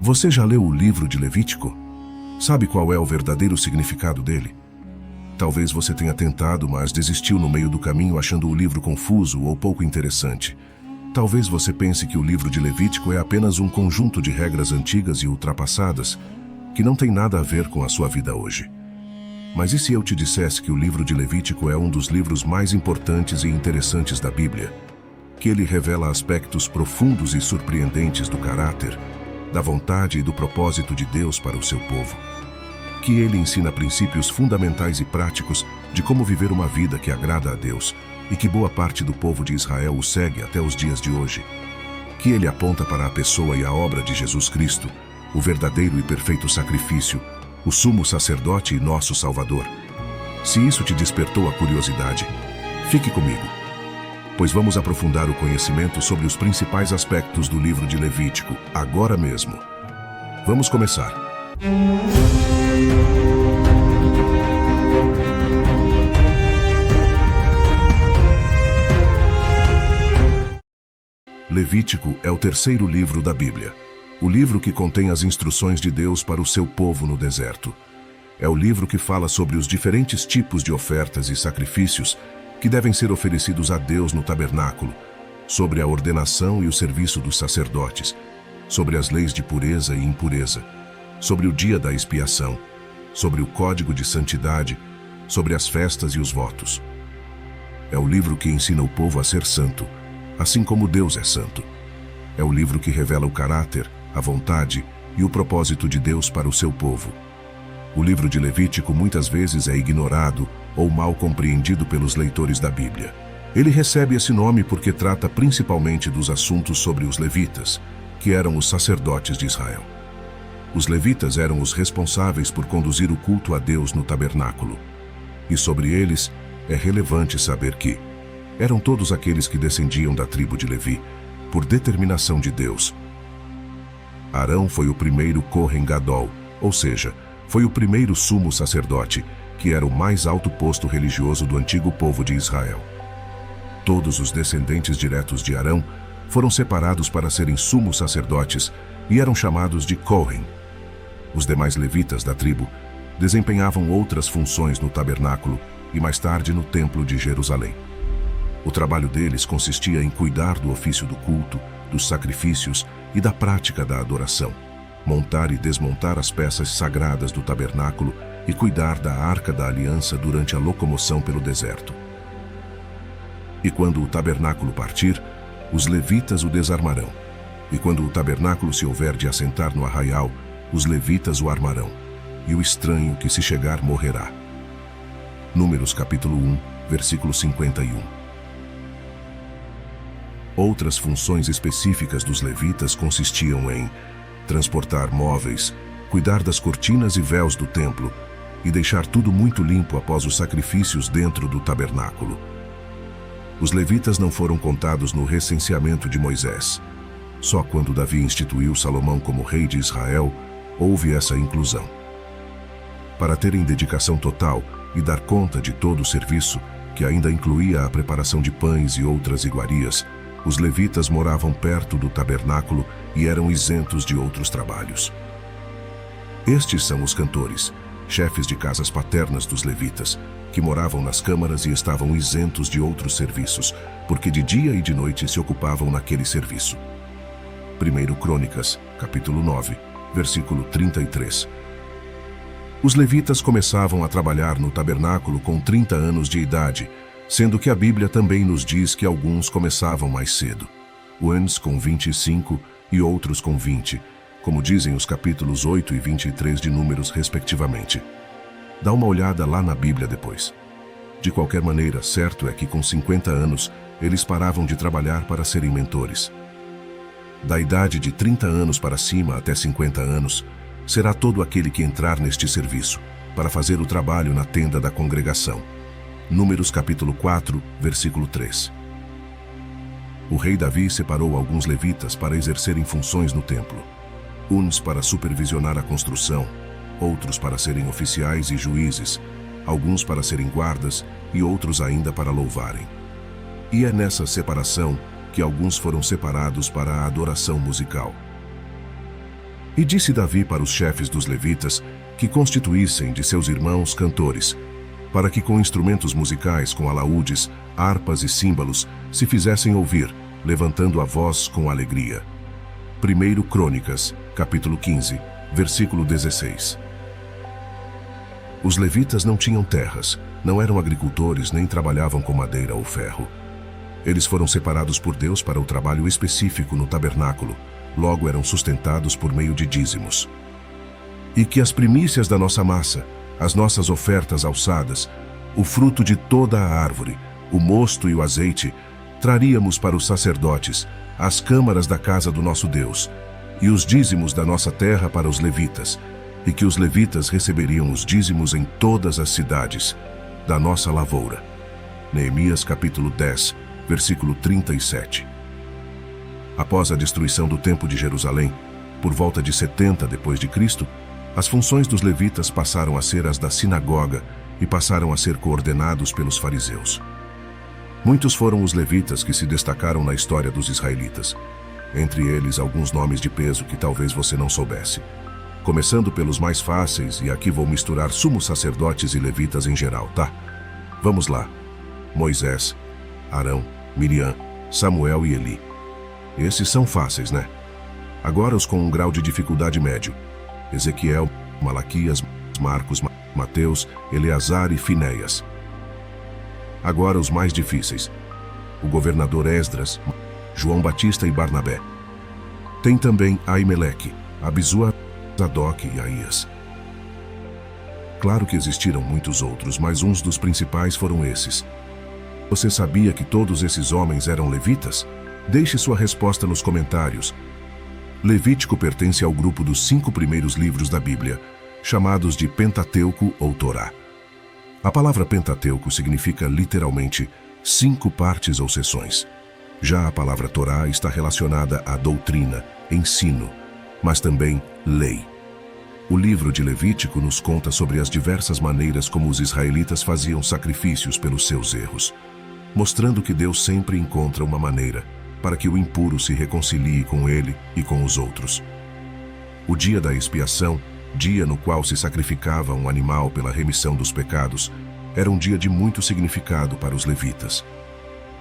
Você já leu o livro de Levítico? Sabe qual é o verdadeiro significado dele? Talvez você tenha tentado, mas desistiu no meio do caminho achando o livro confuso ou pouco interessante. Talvez você pense que o livro de Levítico é apenas um conjunto de regras antigas e ultrapassadas, que não tem nada a ver com a sua vida hoje. Mas e se eu te dissesse que o livro de Levítico é um dos livros mais importantes e interessantes da Bíblia? Que ele revela aspectos profundos e surpreendentes do caráter, da vontade e do propósito de Deus para o seu povo. Que ele ensina princípios fundamentais e práticos de como viver uma vida que agrada a Deus e que boa parte do povo de Israel o segue até os dias de hoje. Que ele aponta para a pessoa e a obra de Jesus Cristo, o verdadeiro e perfeito sacrifício, o sumo sacerdote e nosso Salvador. Se isso te despertou a curiosidade, fique comigo, pois vamos aprofundar o conhecimento sobre os principais aspectos do livro de Levítico, agora mesmo. Vamos começar. Levítico é o terceiro livro da Bíblia, o livro que contém as instruções de Deus para o seu povo no deserto. É o livro que fala sobre os diferentes tipos de ofertas e sacrifícios que devem ser oferecidos a Deus no tabernáculo, sobre a ordenação e o serviço dos sacerdotes, sobre as leis de pureza e impureza, sobre o dia da expiação, sobre o código de santidade, sobre as festas e os votos. É o livro que ensina o povo a ser santo, assim como Deus é santo. É o livro que revela o caráter, a vontade e o propósito de Deus para o seu povo. O livro de Levítico muitas vezes é ignorado ou mal compreendido pelos leitores da Bíblia. Ele recebe esse nome porque trata principalmente dos assuntos sobre os levitas, que eram os sacerdotes de Israel. Os levitas eram os responsáveis por conduzir o culto a Deus no tabernáculo. E sobre eles é relevante saber que eram todos aqueles que descendiam da tribo de Levi, por determinação de Deus. Arão foi o primeiro Kohen Gadol, ou seja, foi o primeiro sumo sacerdote, que era o mais alto posto religioso do antigo povo de Israel. Todos os descendentes diretos de Arão foram separados para serem sumos sacerdotes e eram chamados de Kohen. Os demais levitas da tribo desempenhavam outras funções no tabernáculo e mais tarde no templo de Jerusalém. O trabalho deles consistia em cuidar do ofício do culto, dos sacrifícios e da prática da adoração, montar e desmontar as peças sagradas do tabernáculo e cuidar da Arca da Aliança durante a locomoção pelo deserto. E quando o tabernáculo partir, os levitas o desarmarão. E quando o tabernáculo se houver de assentar no arraial, os levitas o armarão, e o estranho que se chegar morrerá. Números capítulo 1, versículo 51. Outras funções específicas dos levitas consistiam em transportar móveis, cuidar das cortinas e véus do templo e deixar tudo muito limpo após os sacrifícios dentro do tabernáculo. Os levitas não foram contados no recenseamento de Moisés. Só quando Davi instituiu Salomão como rei de Israel, houve essa inclusão. Para terem dedicação total e dar conta de todo o serviço, que ainda incluía a preparação de pães e outras iguarias, os levitas moravam perto do tabernáculo e eram isentos de outros trabalhos. Estes são os cantores, chefes de casas paternas dos levitas, que moravam nas câmaras e estavam isentos de outros serviços, porque de dia e de noite se ocupavam naquele serviço. 1 Crônicas, capítulo 9, versículo 33. Os levitas começavam a trabalhar no tabernáculo com 30 anos de idade, sendo que a Bíblia também nos diz que alguns começavam mais cedo, uns com 25 e outros com 20, como dizem os capítulos 8 e 23 de Números, respectivamente. Dá uma olhada lá na Bíblia depois. De qualquer maneira, certo é que com 50 anos, eles paravam de trabalhar para serem mentores. Da idade de 30 anos para cima até 50 anos, será todo aquele que entrar neste serviço, para fazer o trabalho na tenda da congregação. Números capítulo 4, versículo 3. O rei Davi separou alguns levitas para exercerem funções no templo. Uns para supervisionar a construção, outros para serem oficiais e juízes, alguns para serem guardas e outros ainda para louvarem. E é nessa separação que alguns foram separados para a adoração musical. E disse Davi para os chefes dos levitas que constituíssem de seus irmãos cantores, para que com instrumentos musicais, com alaúdes, harpas e símbolos, se fizessem ouvir, levantando a voz com alegria. 1 Crônicas, capítulo 15, versículo 16. Os levitas não tinham terras, não eram agricultores nem trabalhavam com madeira ou ferro. Eles foram separados por Deus para o trabalho específico no tabernáculo, logo eram sustentados por meio de dízimos. E que as primícias da nossa massa, as nossas ofertas alçadas, o fruto de toda a árvore, o mosto e o azeite, traríamos para os sacerdotes, as câmaras da casa do nosso Deus, e os dízimos da nossa terra para os levitas, e que os levitas receberiam os dízimos em todas as cidades da nossa lavoura. Neemias capítulo 10, versículo 37. Após a destruição do Templo de Jerusalém, por volta de 70 d.C., as funções dos levitas passaram a ser as da sinagoga e passaram a ser coordenados pelos fariseus. Muitos foram os levitas que se destacaram na história dos israelitas. Entre eles, alguns nomes de peso que talvez você não soubesse. Começando pelos mais fáceis, e aqui vou misturar sumos sacerdotes e levitas em geral, tá? Vamos lá. Moisés, Arão, Miriam, Samuel e Eli. Esses são fáceis, né? Agora os com um grau de dificuldade médio. Ezequiel, Malaquias, Marcos, Mateus, Eleazar e Finéias. Agora os mais difíceis. O governador Esdras, João Batista e Barnabé. Tem também Aimeleque, Abisua, Zadok e Aías. Claro que existiram muitos outros, mas uns dos principais foram esses. Você sabia que todos esses homens eram levitas? Deixe sua resposta nos comentários. Levítico pertence ao grupo dos 5 primeiros livros da Bíblia, chamados de Pentateuco ou Torá. A palavra Pentateuco significa literalmente 5 partes ou seções. Já a palavra Torá está relacionada à doutrina, ensino, mas também lei. O livro de Levítico nos conta sobre as diversas maneiras como os israelitas faziam sacrifícios pelos seus erros, mostrando que Deus sempre encontra uma maneira para que o impuro se reconcilie com ele e com os outros. O dia da expiação, dia no qual se sacrificava um animal pela remissão dos pecados, era um dia de muito significado para os levitas.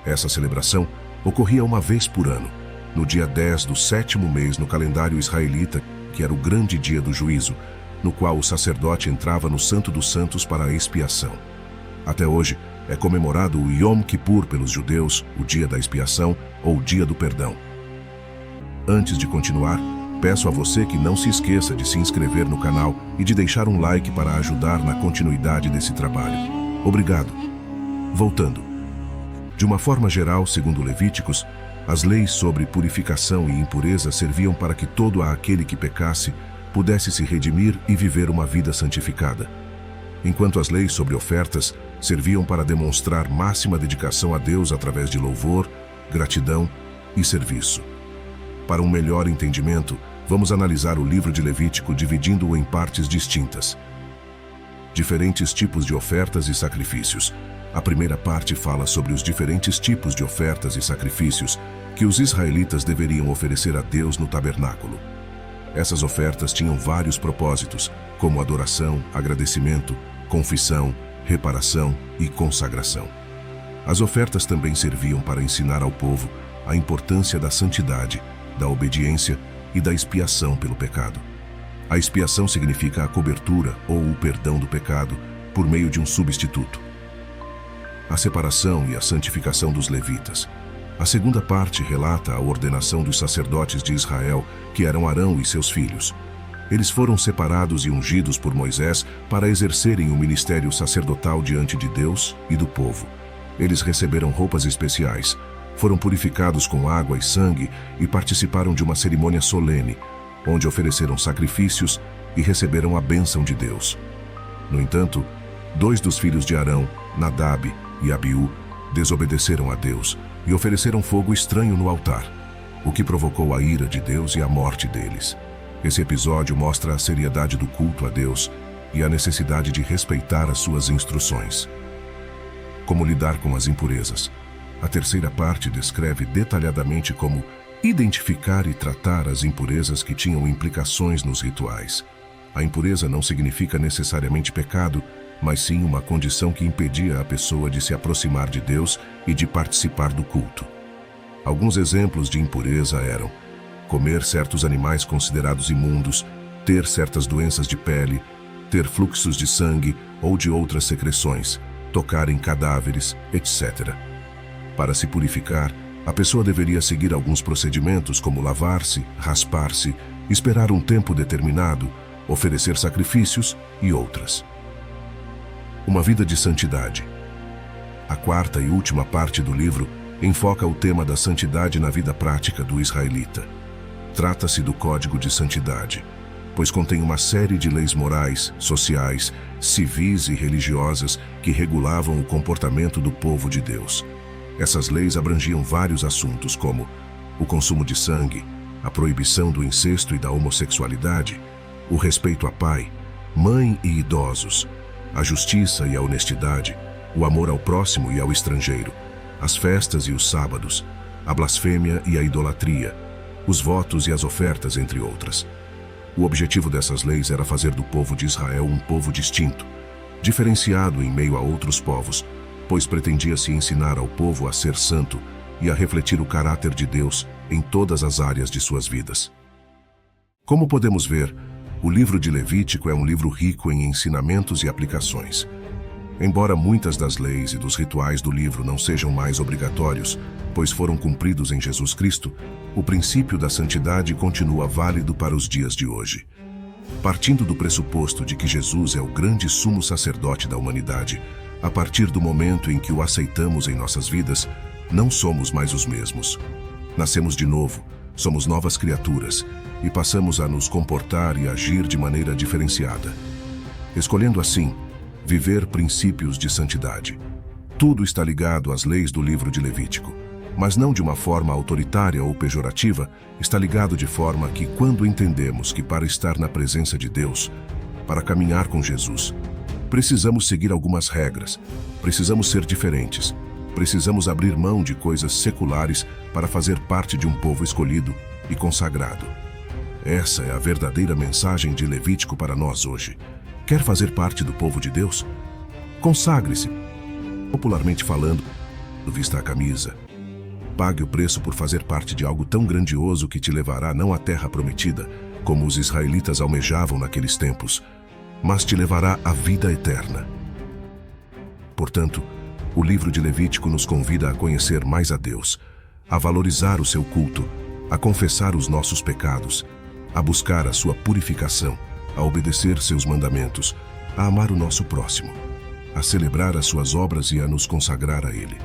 Essa celebração ocorria uma vez por ano, no dia 10 do 7º mês no calendário israelita, que era o grande dia do juízo, no qual o sacerdote entrava no Santo dos Santos para a expiação. Até hoje, é comemorado o Yom Kippur pelos judeus, o dia da expiação ou dia do perdão. Antes de continuar, peço a você que não se esqueça de se inscrever no canal e de deixar um like para ajudar na continuidade desse trabalho. Obrigado. Voltando. De uma forma geral, segundo Levíticos, as leis sobre purificação e impureza serviam para que todo aquele que pecasse pudesse se redimir e viver uma vida santificada, enquanto as leis sobre ofertas serviam para demonstrar máxima dedicação a Deus através de louvor, gratidão e serviço. Para um melhor entendimento, vamos analisar o livro de Levítico dividindo-o em partes distintas. Diferentes tipos de ofertas e sacrifícios. A primeira parte fala sobre os diferentes tipos de ofertas e sacrifícios que os israelitas deveriam oferecer a Deus no tabernáculo. Essas ofertas tinham vários propósitos, como adoração, agradecimento, confissão, reparação e consagração. As ofertas também serviam para ensinar ao povo a importância da santidade, da obediência e da expiação pelo pecado. A expiação significa a cobertura ou o perdão do pecado por meio de um substituto. A separação e a santificação dos levitas. A segunda parte relata a ordenação dos sacerdotes de Israel, que eram Arão e seus filhos. Eles foram separados e ungidos por Moisés para exercerem o ministério sacerdotal diante de Deus e do povo. Eles receberam roupas especiais, foram purificados com água e sangue e participaram de uma cerimônia solene, onde ofereceram sacrifícios e receberam a bênção de Deus. No entanto, 2 dos filhos de Arão, Nadab e Abiú, desobedeceram a Deus e ofereceram fogo estranho no altar, o que provocou a ira de Deus e a morte deles. Esse episódio mostra a seriedade do culto a Deus e a necessidade de respeitar as suas instruções. Como lidar com as impurezas. A terceira parte descreve detalhadamente como Identificar e tratar as impurezas que tinham implicações nos rituais. A impureza não significa necessariamente pecado, mas sim uma condição que impedia a pessoa de se aproximar de Deus e de participar do culto. Alguns exemplos de impureza eram comer certos animais considerados imundos, ter certas doenças de pele, ter fluxos de sangue ou de outras secreções, tocar em cadáveres, etc. Para se purificar, a pessoa deveria seguir alguns procedimentos como lavar-se, raspar-se, esperar um tempo determinado, oferecer sacrifícios e outras. Uma vida de santidade. A quarta e última parte do livro enfoca o tema da santidade na vida prática do israelita. Trata-se do Código de Santidade, pois contém uma série de leis morais, sociais, civis e religiosas que regulavam o comportamento do povo de Deus. Essas leis abrangiam vários assuntos como o consumo de sangue, a proibição do incesto e da homossexualidade, o respeito a pai, mãe e idosos, a justiça e a honestidade, o amor ao próximo e ao estrangeiro, as festas e os sábados, a blasfêmia e a idolatria, os votos e as ofertas, entre outras. O objetivo dessas leis era fazer do povo de Israel um povo distinto, diferenciado em meio a outros povos, pois pretendia-se ensinar ao povo a ser santo e a refletir o caráter de Deus em todas as áreas de suas vidas. Como podemos ver, o livro de Levítico é um livro rico em ensinamentos e aplicações. Embora muitas das leis e dos rituais do livro não sejam mais obrigatórios, pois foram cumpridos em Jesus Cristo, o princípio da santidade continua válido para os dias de hoje. Partindo do pressuposto de que Jesus é o grande sumo sacerdote da humanidade, a partir do momento em que o aceitamos em nossas vidas, não somos mais os mesmos. Nascemos de novo, somos novas criaturas e passamos a nos comportar e agir de maneira diferenciada. Escolhendo assim, viver princípios de santidade. Tudo está ligado às leis do livro de Levítico, mas não de uma forma autoritária ou pejorativa, está ligado de forma que, quando entendemos que para estar na presença de Deus, para caminhar com Jesus, precisamos seguir algumas regras, precisamos ser diferentes, precisamos abrir mão de coisas seculares para fazer parte de um povo escolhido e consagrado. Essa é a verdadeira mensagem de Levítico para nós hoje. Quer fazer parte do povo de Deus? Consagre-se. Popularmente falando, vista a camisa. Pague o preço por fazer parte de algo tão grandioso que te levará não à terra prometida, como os israelitas almejavam naqueles tempos, mas te levará à vida eterna. Portanto, o livro de Levítico nos convida a conhecer mais a Deus, a valorizar o seu culto, a confessar os nossos pecados, a buscar a sua purificação, a obedecer seus mandamentos, a amar o nosso próximo, a celebrar as suas obras e a nos consagrar a Ele.